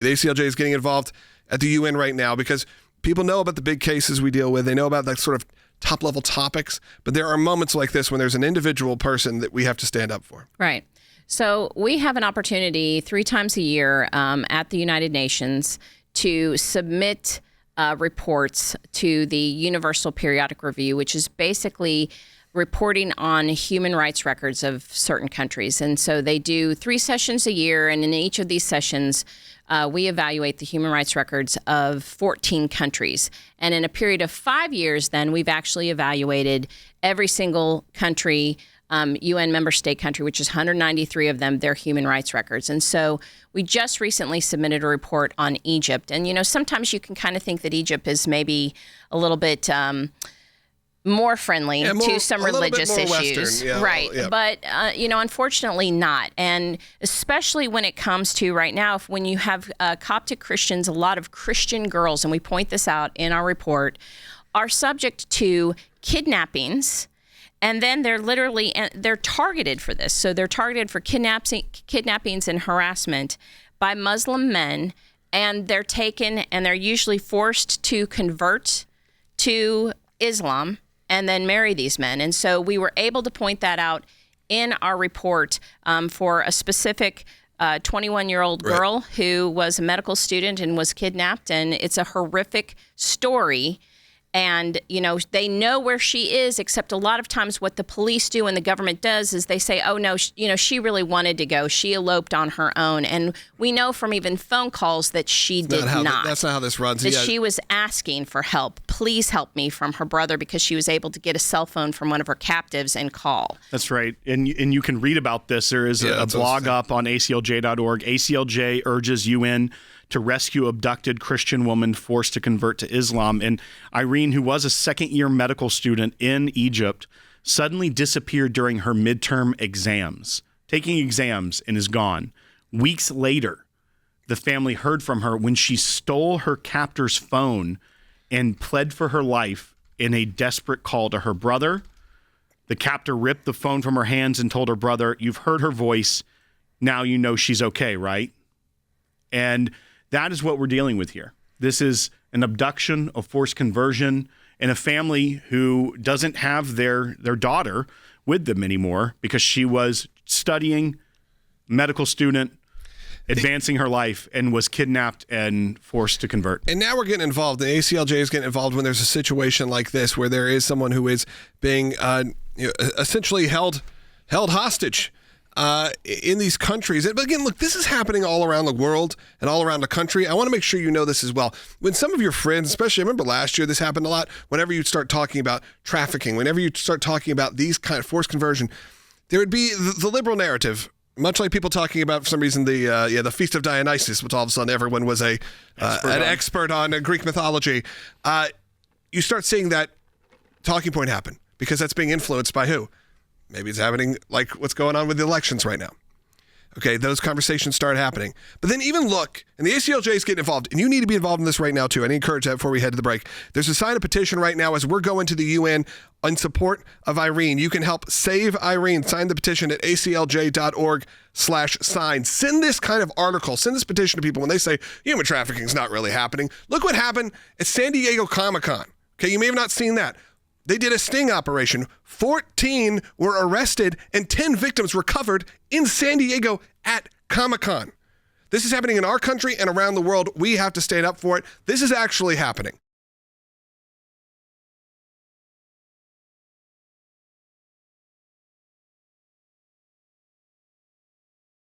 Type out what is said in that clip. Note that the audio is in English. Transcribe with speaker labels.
Speaker 1: The ACLJ is getting involved at the UN right now because people know about the big cases we deal with. They know about that sort of top-level topics, but there are moments like this when there's an individual person that we have to stand up for.
Speaker 2: Right. So we have an opportunity 3 times a year at the United Nations to submit reports to the Universal Periodic Review, which is basically reporting on human rights records of certain countries. And so they do 3 sessions a year, and in each of these sessions, we evaluate the human rights records of 14 countries. And in a period of 5 years, then, we've actually evaluated every single country, UN member state country, which is 193 of them, their human rights records. And so we just recently submitted a report on Egypt. And, you know, sometimes you can kind of think that Egypt is maybe a little bit more friendly to some religious issues. Right. But, you know, unfortunately not. And especially when it comes to right now, when you have Coptic Christians, a lot of Christian girls, and we point this out in our report, are subject to kidnappings. And then they're targeted for this. So they're targeted for kidnappings and harassment by Muslim men. And they're taken and they're usually forced to convert to Islam and then marry these men. And so we were able to point that out in our report for a specific 21-year-old girl who was a medical student and was kidnapped. And it's a horrific story. And, you know, they know where she is, except a lot of times what the police do and the government does is they say, oh, no, she really wanted to go. She eloped on her own. And we know from even phone calls that she did not.
Speaker 1: That's not how this runs.
Speaker 2: That she was asking for help. Please help me, from her brother, because she was able to get a cell phone from one of her captives and call.
Speaker 3: That's right. And you can read about this. There is a blog up on ACLJ.org. ACLJ urges UN to rescue abducted Christian woman forced to convert to Islam. And Irene, who was a second-year medical student in Egypt, suddenly disappeared during her midterm exams, taking exams, and is gone. Weeks later, the family heard from her when she stole her captor's phone and pled for her life in a desperate call to her brother. The captor ripped the phone from her hands and told her brother, "You've heard her voice. Now you know she's okay, right?" And that is what we're dealing with here. This is an abduction, a forced conversion, and a family who doesn't have their daughter with them anymore because she was studying, medical student, advancing her life, and was kidnapped and forced to convert.
Speaker 1: And now we're getting involved. The ACLJ is getting involved when there's a situation like this where there is someone who is being essentially held hostage in these countries. But again, look, this is happening all around the world and all around the country. I want to make sure you know this as well. When some of your friends, especially, I remember last year, this happened a lot, whenever you start talking about trafficking, whenever you start talking about these kind of forced conversion, there would be the liberal narrative, much like people talking about, for some reason, the Feast of Dionysus, which all of a sudden everyone was an expert on Greek mythology. You start seeing that talking point happen because that's being influenced by who? Maybe it's happening like what's going on with the elections right now. Okay, those conversations start happening. But then even look, and the ACLJ is getting involved, and you need to be involved in this right now too. I encourage that before we head to the break. There's a sign a petition right now as we're going to the UN in support of Irene. You can help save Irene. Sign the petition at aclj.org/sign. Send this kind of article, send this petition to people when they say human trafficking is not really happening. Look what happened at San Diego Comic-Con. Okay, you may have not seen that. They did a sting operation. 14 were arrested and 10 victims recovered in San Diego at Comic-Con. This is happening in our country and around the world. We have to stand up for it. This is actually happening.